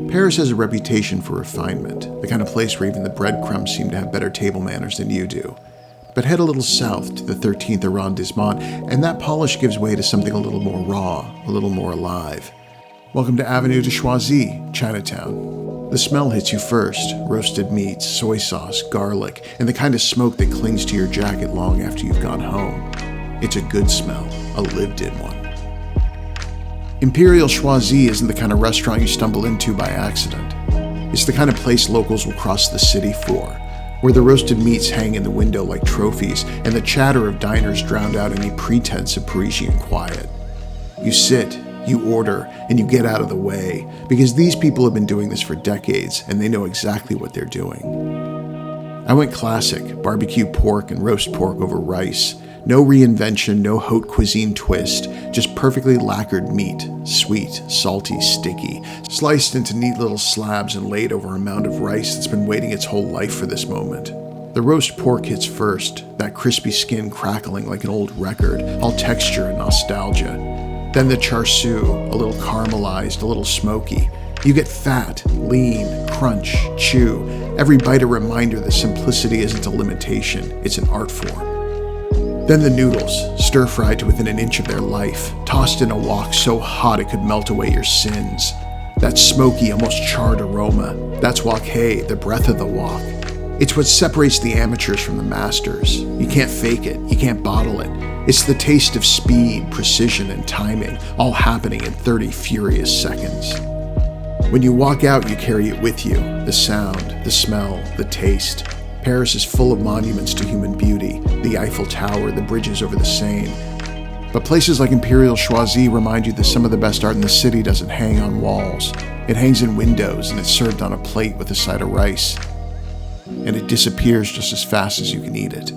Paris has a reputation for refinement, the kind of place where even the breadcrumbs seem to have better table manners than you do. But head a little south to the 13th arrondissement, and that polish gives way to something a little more raw, a little more alive. Welcome to Avenue de Choisy, Chinatown. The smell hits you first: roasted meats, soy sauce, garlic, and the kind of smoke that clings to your jacket long after you've gone home. It's a good smell, a lived-in one. Imperial Choisy isn't the kind of restaurant you stumble into by accident. It's the kind of place locals will cross the city for, where the roasted meats hang in the window like trophies, and the chatter of diners drowned out any pretense of Parisian quiet. You sit, you order, and you get out of the way, because these people have been doing this for decades, and they know exactly what they're doing. I went classic, barbecue pork and roast pork over rice. No reinvention, no haute cuisine twist, just perfectly lacquered meat, sweet, salty, sticky, sliced into neat little slabs and laid over a mound of rice that's been waiting its whole life for this moment. The roast pork hits first, that crispy skin crackling like an old record, all texture and nostalgia. Then the char siu, a little caramelized, a little smoky. You get fat, lean, crunch, chew. Every bite a reminder that simplicity isn't a limitation, it's an art form. Then the noodles, stir-fried to within an inch of their life, tossed in a wok so hot it could melt away your sins. That smoky, almost charred aroma, that's wok hei, the breath of the wok. It's what separates the amateurs from the masters. You can't fake it, you can't bottle it. It's the taste of speed, precision, and timing, all happening in 30 furious seconds. When you walk out, you carry it with you, the sound, the smell, the taste. Paris is full of monuments to human beauty, the Eiffel Tower, the bridges over the Seine. But places like Imperial Choisy remind you that some of the best art in the city doesn't hang on walls. It hangs in windows, and it's served on a plate with a side of rice. And it disappears just as fast as you can eat it.